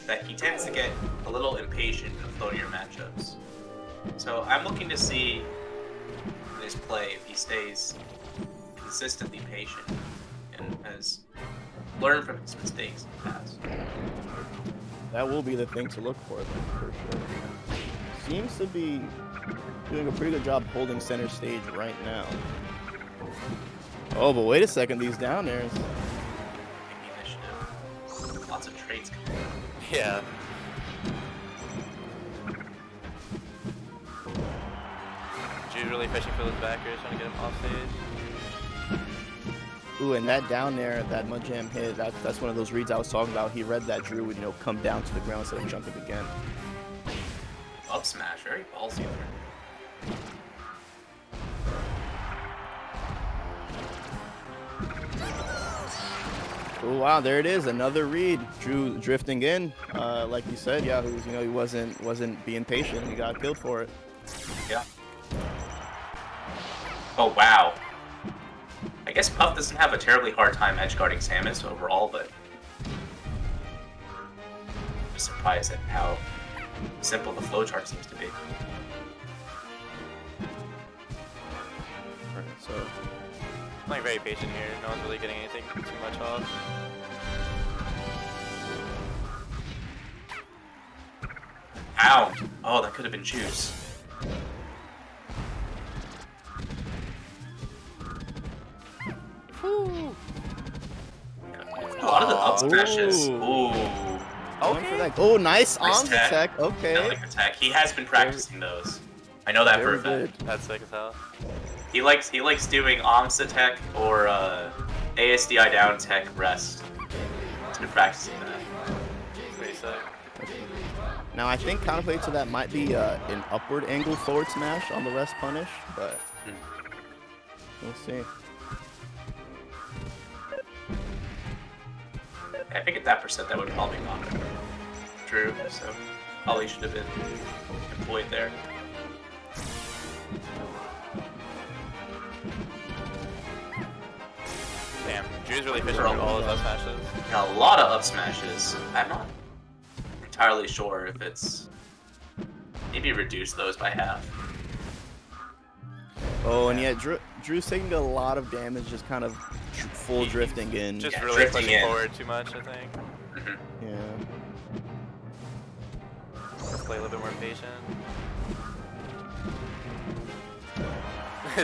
that he tends to get a little impatient in floatier matchups. So I'm looking to see in his play if he stays consistently patient and has learned from his mistakes in the past. That will be the thing to look for, then, for sure. Seems to be doing a pretty good job holding center stage right now. Oh, but wait a second, these down airs. Taking initiative. Lots of trades coming out. Yeah. Drew's really fishing for those backers, trying to get him off stage. Ooh, and that down there, that Mudjam hit, that's one of those reads I was talking about. He read that Drew would, come down to the ground instead of jumping again. Up smash, very ballsy there. Oh wow, there it is, another read. Drew drifting in, like you said, yeah, he wasn't being patient. He got killed for it. Yeah. Oh wow. I guess Puff doesn't have a terribly hard time edge guarding Samus overall, but I'm just surprised at how simple the flowchart seems to be. Alright, so Playing very patient here. No one's really getting anything too much off. Ow! Oh, that could have been juice. Whew. A lot of the up smashes. Ooh. Okay. Oh, nice Nice on the tech. tech. Okay. I like the tech. He has been practicing those. I know that for a Very fact. good. That's sick as hell. He likes doing OMSA tech or ASDI down tech rest. He's been practicing that. Pretty sick. Now I think counterplay to that might be an upward angle forward smash on the rest punish, but we'll see. I think at that percent that would probably knock Drew, so probably should have been employed there. Damn, Drew's really fishing for all his up smashes. A lot of up smashes. I'm not entirely sure if it's maybe reduce those by half. Oh, and yeah, Drew's taking a lot of damage, just kind of full drifting in. Just Yeah, really drifting pushing in. forward too much, I think. Yeah. Let's play a little bit more patient.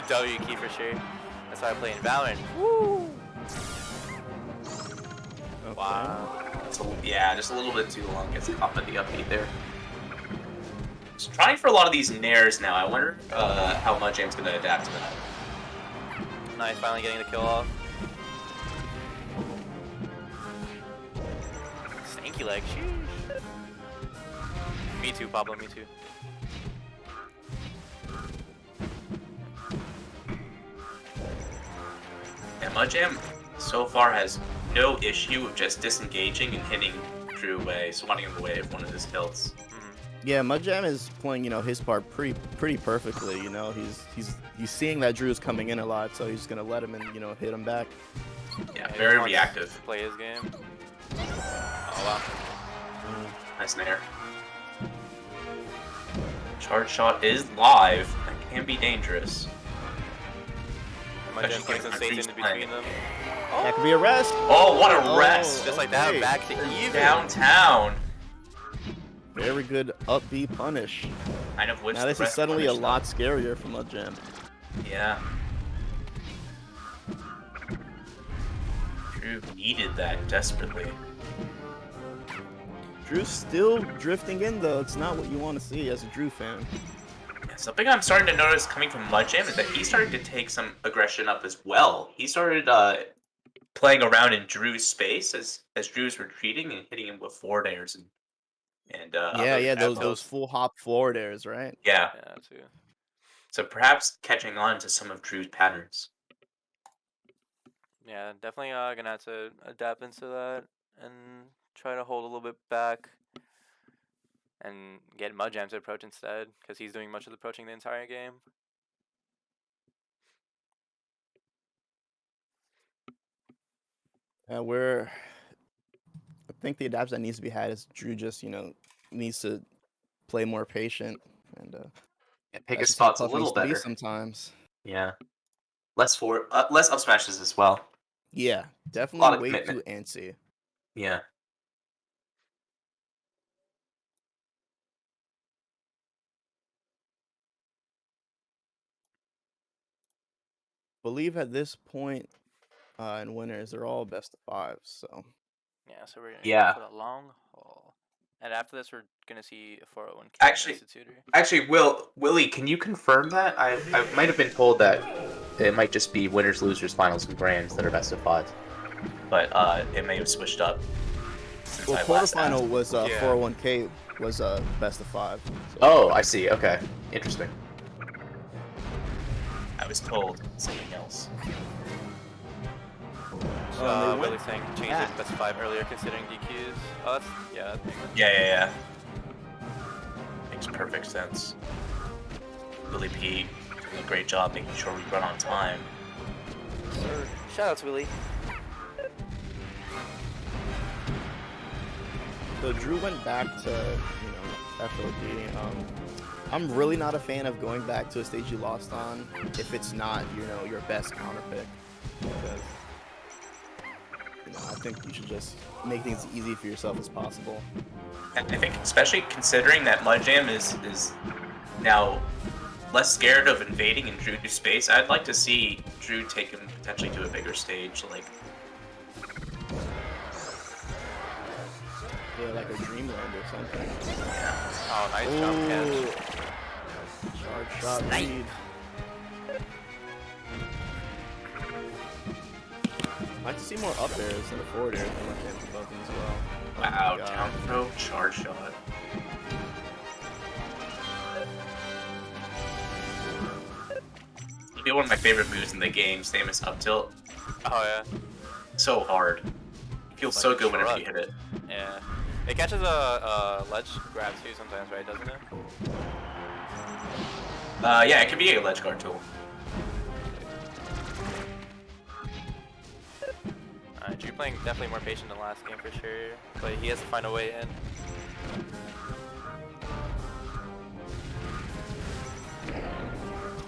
W key for sure. That's why I play in Valorant. Woo! Okay. Wow. Yeah, just a little bit too long. Gets caught by the upbeat there. Just trying for a lot of these nairs now. I wonder how much Mudjam's gonna adapt to that. Nice, finally getting the kill off. Stanky leg, sheesh. Me too, Pablo, me too. Yeah, Mudjam so far has no issue with just disengaging and hitting Drew away, swatting him away with one of his tilts. Yeah, Mudjam is playing, his part pretty perfectly. He's seeing that Drew's coming in a lot, so he's gonna let him and hit him back. Yeah, he very wants to reactive. Play his game. Oh wow. Nice nair. Charge shot is live. That can be dangerous. Mudjam Especially putting some given safe Drew's in playing. between them. That could be a rest. Oh, what a rest! Just like that, Okay. back to even. Downtown. Very good up B punish. Kind of wish Now the this is rest suddenly a punished lot scarier for Mudjam. them. Yeah. Drew needed that desperately. Drew's still drifting in though. It's not what you want to see as a Drew fan. Yeah, something I'm starting to notice coming from Mudjam is that he started to take some aggression up as well. He started playing around in Drew's space as Drew's retreating and hitting him with forward airs and Yeah, those those full hop forward airs, right? yeah. Yeah, too. So perhaps catching on to some of Drew's patterns. Yeah, definitely gonna have to adapt into that and try to hold a little bit back and get Mudjam to approach instead, because he's doing much of the approaching the entire game. We're think the adaptation that needs to be had is Drew just, needs to play more patient and Pick that's his just how spots a Puff needs little to be better. sometimes. Yeah. Less up smashes as well. Yeah, A definitely lot of way commitment. too antsy. Yeah. Believe at this point in winners, they're all best of 5. So Yeah, so we're gonna Yeah. go for the long haul. And after this, we're gonna see a 401k Actually, institutor. Willie, can you confirm that? I might have been told that it might just be winners, losers, finals, and grands that are best of 5. But it may have switched up since well, I last quarterfinal asked. was Yeah. 401k was best of 5. So. Oh, I see. Okay, interesting. I was told something else. So Willie's saying change it to best of 5 earlier considering DQs. Oh, that's that makes sense. Yeah. Makes perfect sense. Willie P doing a great job making sure we run on time. Sir, shout out to Willie. So Drew went back to, FOD. I'm really not a fan of going back to a stage you lost on if it's not, your best counter pick. Because, I think you should just make things as easy for yourself as possible. And I think, especially considering that Mudjam is now less scared of invading in Drew's space, I'd like to see Drew take him potentially to a bigger stage, like. Yeah, like a Dreamland or something. Yeah. Oh, nice jump catch. Charge shot lead. I'd like to see more up airs than the forward airs from Mudjam above them as well. Wow, down throw, charge shot. It'd be one of my favorite moves in the game, Samus up tilt. Oh yeah. So hard. It feels Like so a good whenever shrug. you hit it. Yeah. It catches a ledge grab too sometimes, right? Doesn't it? Yeah, it could be a ledge guard tool. Drew playing definitely more patient than last game for sure, but he has to find a way in.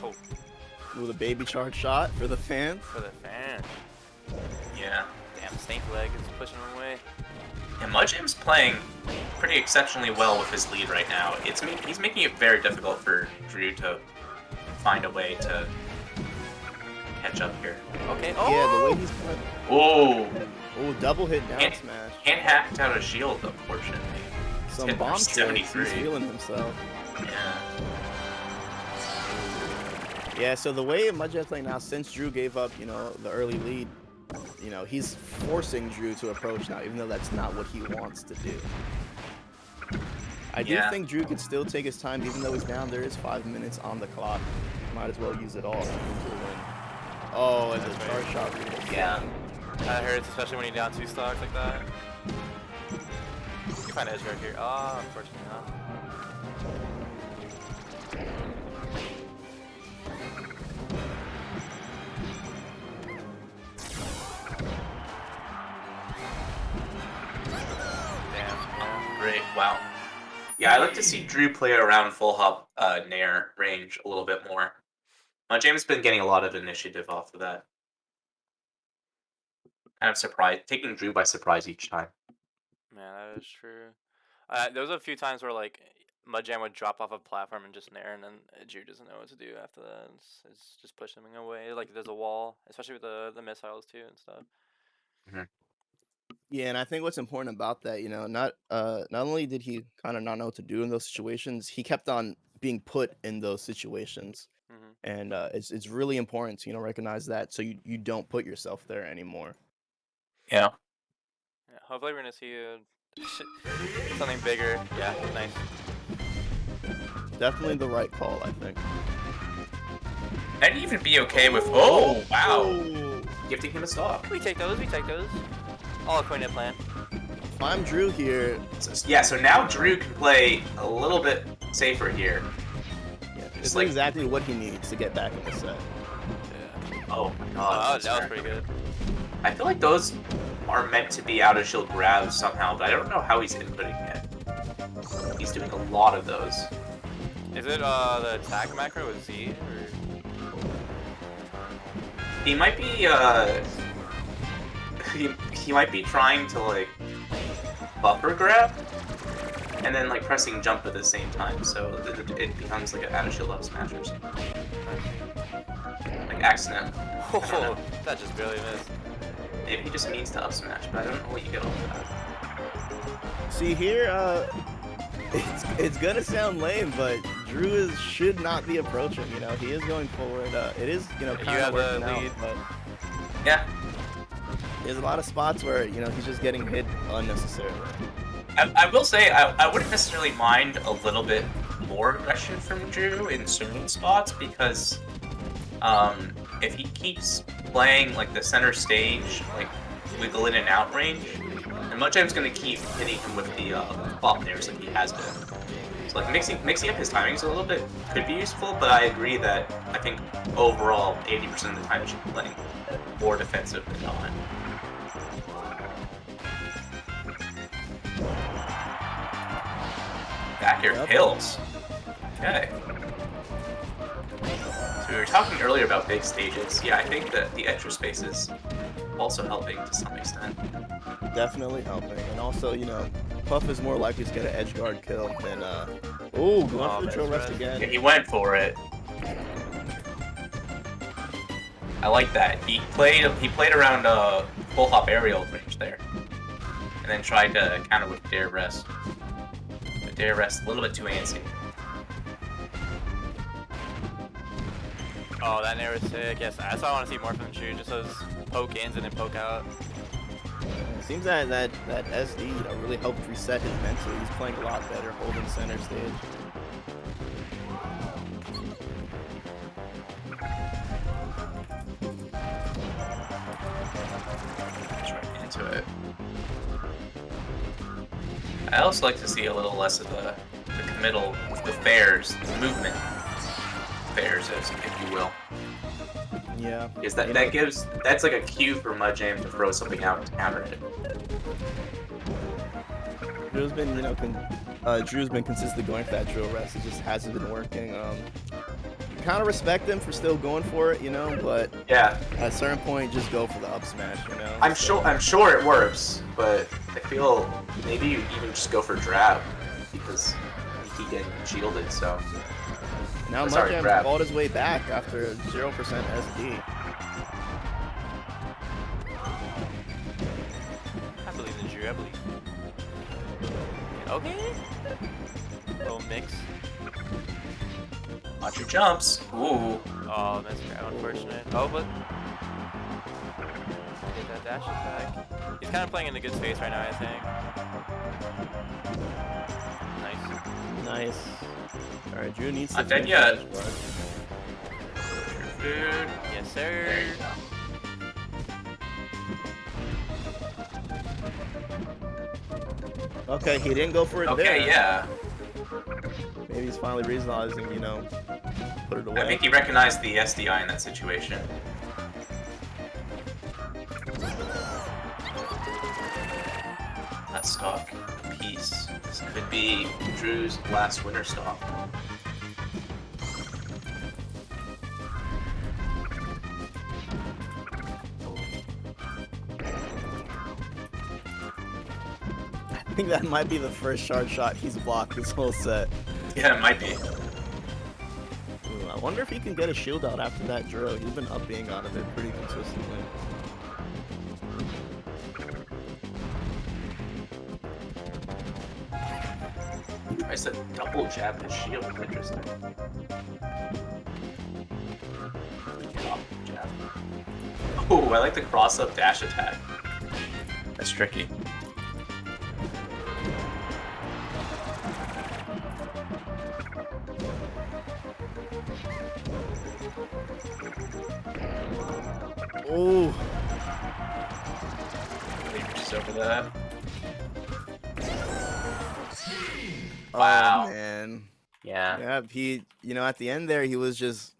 Oh, Ooh, the baby charge shot for the fans. for the fan. Yeah. Damn, Snake Leg is pushing him away. And Mudjam's playing pretty exceptionally well with his lead right now. He's making it very difficult for Drew to find a way to catch up here. Okay. Oh. Yeah, the way he's playing. Oh, Oh, double hit down Can't- smash. can't hack out a shield, unfortunately. Some hit for bomb tricks. He's 73. feeling himself. Yeah. Yeah, so the way Mudjam's playing now, since Drew gave up, the early lead, he's forcing Drew to approach now, even though that's not what he wants to do. I do Yeah. think Drew could still take his time, even though he's down. There is 5 minutes on the clock. Might as well use it all to win. Oh, and the charge shot read again. Yeah. That hurts, especially when you're down 2 stocks like that. You can find edge right here. Ah, unfortunately not. Damn. Yeah. Great. Wow. Yeah, I like to see Drew play around full hop Nair range a little bit more. Mudjam's been getting a lot of initiative off of that. Kind of surprised, taking Drew by surprise each time. Man, that is true. There was a few times where like Mudjam would drop off a platform and just nair, and then Drew doesn't know what to do after that. It's just pushing him away. Like there's a wall, especially with the missiles too and stuff. Yeah, and I think what's important about that, not only did he kind of not know what to do in those situations, he kept on being put in those situations. Mm-hmm. And it's really important to recognize that, so you don't put yourself there anymore. Yeah. Yeah, hopefully we're gonna see something bigger. Yeah, nice. Definitely the right call, I think. I'd even be okay with. Oh, wow. Oh. Gifting him a stop. We take those. All according to plan. If I'm Drew here, So now Drew can play a little bit safer here. it's like- exactly what he needs to get back in the set. Yeah. Oh my Oh, god. that was pretty good. I feel like those are meant to be out of shield grabs somehow, but I don't know how he's inputting it. He's doing a lot of those. Is it the attack macro with Z? Or... He might be he might be trying to like buffer grab and then like pressing jump at the same time, so it becomes like an out of shield up smash or something. Like accident. Oh, that just barely missed. Maybe he just means to up smash, but I don't know what you get off of that. See here, it's gonna sound lame, but Drew should not be approaching. You know, he is going forward. It is, you know, kind of working out, but Yeah. there's a lot of spots where, you know, he's just getting hit unnecessarily. I will say I wouldn't necessarily mind a little bit more aggression from Drew in certain spots, because if he keeps playing like the center stage, like wiggle in and out range, and Mudjam's gonna keep hitting him with the ball players like he has been. So like mixing up his timings a little bit could be useful, but I agree that I think overall 80% of the time he should be playing more defensive than not. Back air kills. Okay. So we were talking earlier about big stages. Yeah, I think that the extra space is also helping to some extent. Definitely helping, and also, you know, Puff is more likely to get an edge guard kill than oh, going for the drill rest again. Yeah, he went for it. I like that. He played around full hop aerial range there, and then tried to counter with dare rest. But dare rest a little bit too antsy. Oh, that narrow sick. Yes, that's what I want to see more from Drew. Just those poke ins and then poke out. It seems that SD, you know, really helped reset his mental. He's playing a lot better, holding center stage. That's right into it. I also like to see a little less of the committal, the fairs, the movement fairs, if you will. Yeah. Because that's like a cue for Mudjam to throw something out to counter it. Drew's been, you know, Drew's been consistently going for that drill rest. It just hasn't been working. Kind of respect him for still going for it, you know, but Yeah, at a certain point, just go for the up smash, you know. I'm sure it works, but I feel maybe you even just go for drab because he keep getting shielded. So Now Sorry, Mudjam grab. fought his way back after 0% SD. I believe in Drew. I believe. Okay. Little mix. watch your jumps. Ooh, Oh, that's unfortunate. Oh, but get that dash attack. He's kind of playing in a good space right now, I think. Nice. Nice. All right, Drew needs to. Not dead finish yet. this run. dude. Yes, There sir. you go. Okay, he didn't go for it Okay, there. yeah. Maybe he's finally realizing, you know, put it away. I think he recognized the SDI in that situation. That stock piece. This could be Drew's last winter stock. I think that might be the first shard shot he's blocked this whole set. Yeah, it might be. Ooh, I wonder if he can get a shield out after that drill. He's been up being out of it pretty consistently. Tries to double jab his shield. Interesting. Jab. Oh, I like the cross up dash attack. That's tricky. Oh, He reaches over that. oh Wow. man. Yeah. Yeah, he, you know, at the end there, he was just